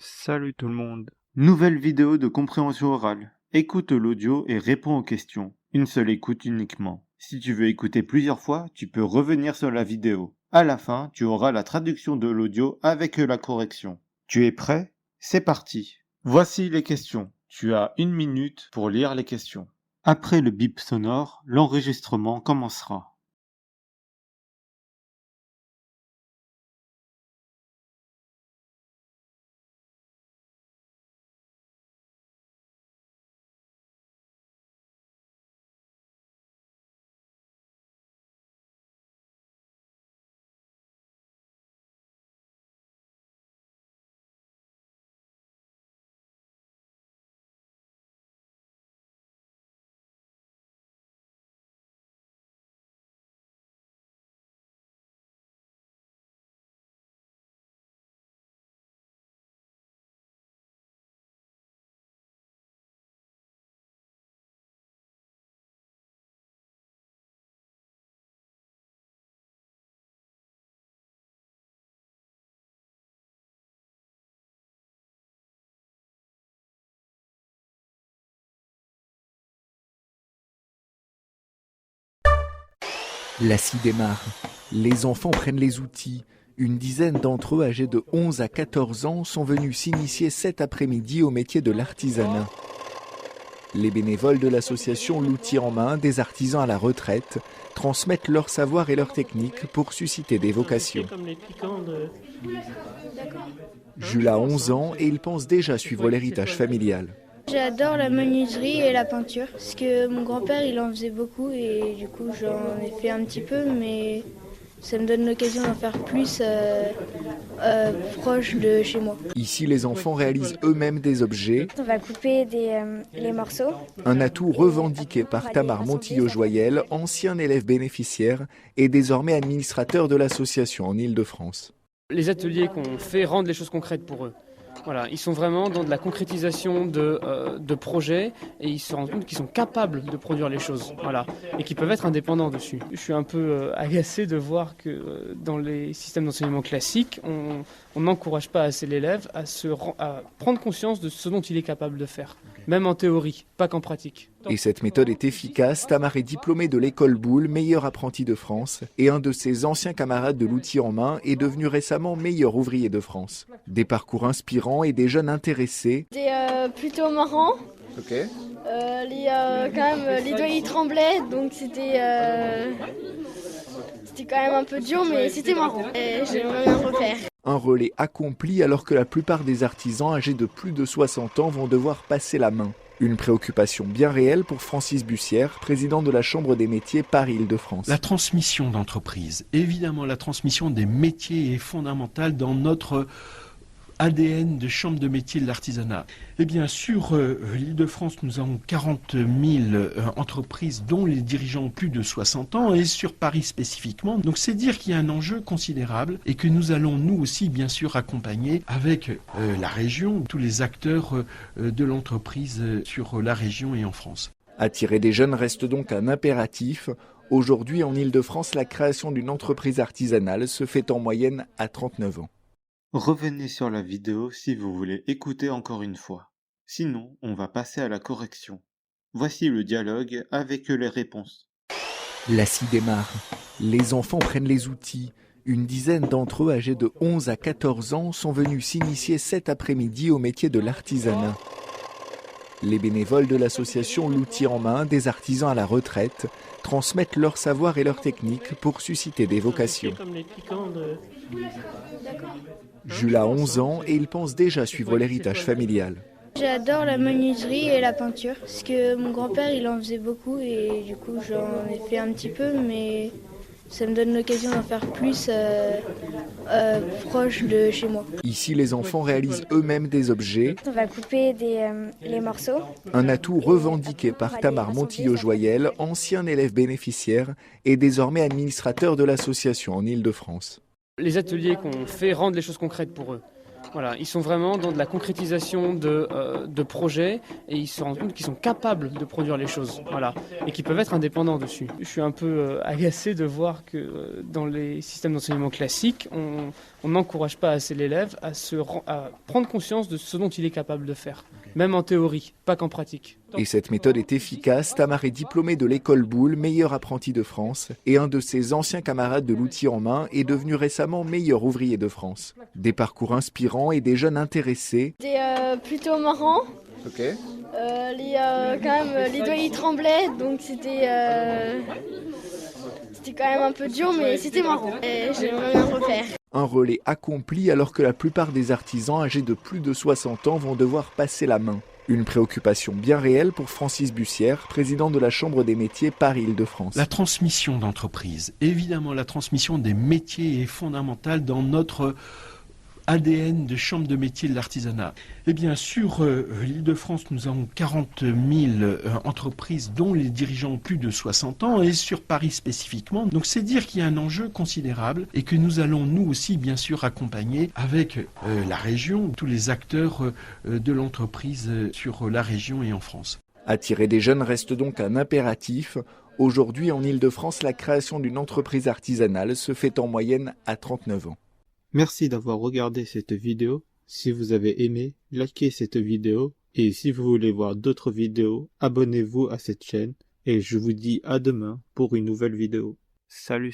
Salut tout le monde. Nouvelle vidéo de compréhension orale. Écoute l'audio et réponds aux questions. Une seule écoute uniquement. Si tu veux écouter plusieurs fois, tu peux revenir sur la vidéo. À la fin, tu auras la traduction de l'audio avec la correction. Tu es prêt? C'est parti. Voici les questions. Tu as 1 minute pour lire les questions. Après le bip sonore, l'enregistrement commencera. La scie démarre. Les enfants prennent les outils. Une dizaine d'entre eux, âgés de 11 à 14 ans, sont venus s'initier cet après-midi au métier de l'artisanat. Les bénévoles de l'association L'Outil en main, des artisans à la retraite, transmettent leur savoir et leur technique pour susciter des vocations. Jules a 11 ans et il pense déjà suivre l'héritage familial. J'adore la menuiserie et la peinture, parce que mon grand-père il en faisait beaucoup et du coup j'en ai fait un petit peu, mais ça me donne l'occasion d'en faire plus proche de chez moi. Ici, les enfants réalisent eux-mêmes des objets. On va couper les morceaux. Un atout revendiqué par Tamar Montillo-Joyel, ancien élève bénéficiaire et désormais administrateur de l'association en Île-de-France. Les ateliers qu'on fait rendent les choses concrètes pour eux. Voilà, ils sont vraiment dans de la concrétisation de projets et ils se rendent compte qu'ils sont capables de produire les choses, voilà, et qu'ils peuvent être indépendants dessus. Je suis un peu agacé de voir que dans les systèmes d'enseignement classiques, on n'encourage pas assez l'élève à prendre conscience de ce dont il est capable de faire, même en théorie, pas qu'en pratique. Et cette méthode est efficace. Tamar est diplômé de l'école Boulle, meilleur apprenti de France, et un de ses anciens camarades de l'outil en main est devenu récemment meilleur ouvrier de France. Des parcours inspirants et des jeunes intéressés. C'était plutôt marrant. Ok. Quand même, les doigts ils tremblaient, donc c'était quand même un peu dur, mais c'était marrant. Et j'aimerais bien refaire. Un relais accompli alors que la plupart des artisans âgés de plus de 60 ans vont devoir passer la main. Une préoccupation bien réelle pour Francis Bussière, président de la Chambre des métiers Paris-Île-de-France. La transmission d'entreprise, évidemment la transmission des métiers est fondamentale dans notre ADN de chambre de métier de l'artisanat. Eh bien, sur l'Île-de-France, nous avons 40 000 entreprises dont les dirigeants ont plus de 60 ans et sur Paris spécifiquement. Donc, c'est dire qu'il y a un enjeu considérable et que nous allons, nous aussi, bien sûr, accompagner avec la région, tous les acteurs de l'entreprise sur la région et en France. Attirer des jeunes reste donc un impératif. Aujourd'hui, en Île-de-France, la création d'une entreprise artisanale se fait en moyenne à 39 ans. Revenez sur la vidéo si vous voulez écouter encore une fois. Sinon, on va passer à la correction. Voici le dialogue avec les réponses. La scie démarre. Les enfants prennent les outils. Une dizaine d'entre eux, âgés de 11 à 14 ans, sont venus s'initier cet après-midi au métier de l'artisanat. Les bénévoles de l'association L'Outil en main, des artisans à la retraite, transmettent leur savoir et leur technique pour susciter des vocations. Jules a 11 ans et il pense déjà suivre l'héritage familial. J'adore la menuiserie et la peinture, parce que mon grand-père il en faisait beaucoup et du coup j'en ai fait un petit peu, mais ça me donne l'occasion d'en faire plus proche de chez moi. Ici, les enfants réalisent eux-mêmes des objets. On va couper les morceaux. Un atout revendiqué par Tamar Montillo-Joyel, ancien élève bénéficiaire et désormais administrateur de l'association en Île-de-France. Les ateliers qu'on fait rendent les choses concrètes pour eux. Voilà, ils sont vraiment dans de la concrétisation de projets et ils se rendent compte qu'ils sont capables de produire les choses, voilà, et qu'ils peuvent être indépendants dessus. Je suis un peu agacé de voir que dans les systèmes d'enseignement classiques, on n'encourage pas assez l'élève à prendre conscience de ce dont il est capable de faire, même en théorie, pas qu'en pratique. Et cette méthode est efficace. Tamar est diplômé de l'école Boulle, meilleur apprenti de France, et un de ses anciens camarades de l'outil en main est devenu récemment meilleur ouvrier de France. Des parcours inspirants et des jeunes intéressés. C'était plutôt marrant. Ok. Quand même, les doigts ils tremblaient, donc c'était quand même un peu dur, mais c'était marrant. Et j'aimerais bien refaire. Un relais accompli alors que la plupart des artisans âgés de plus de 60 ans vont devoir passer la main. Une préoccupation bien réelle pour Francis Bussière, président de la Chambre des métiers Paris-Île-de-France. La transmission d'entreprise, évidemment la transmission des métiers est fondamentale dans notre ADN de chambre de métier de l'artisanat. Eh bien, sur l'Île-de-France, nous avons 40 000 entreprises dont les dirigeants ont plus de 60 ans et sur Paris spécifiquement. Donc, c'est dire qu'il y a un enjeu considérable et que nous allons, nous aussi, bien sûr, accompagner avec la région, tous les acteurs de l'entreprise sur la région et en France. Attirer des jeunes reste donc un impératif. Aujourd'hui, en Île-de-France, la création d'une entreprise artisanale se fait en moyenne à 39 ans. Merci d'avoir regardé cette vidéo. Si vous avez aimé, likez cette vidéo et si vous voulez voir d'autres vidéos, abonnez-vous à cette chaîne et je vous dis à demain pour une nouvelle vidéo. Salut.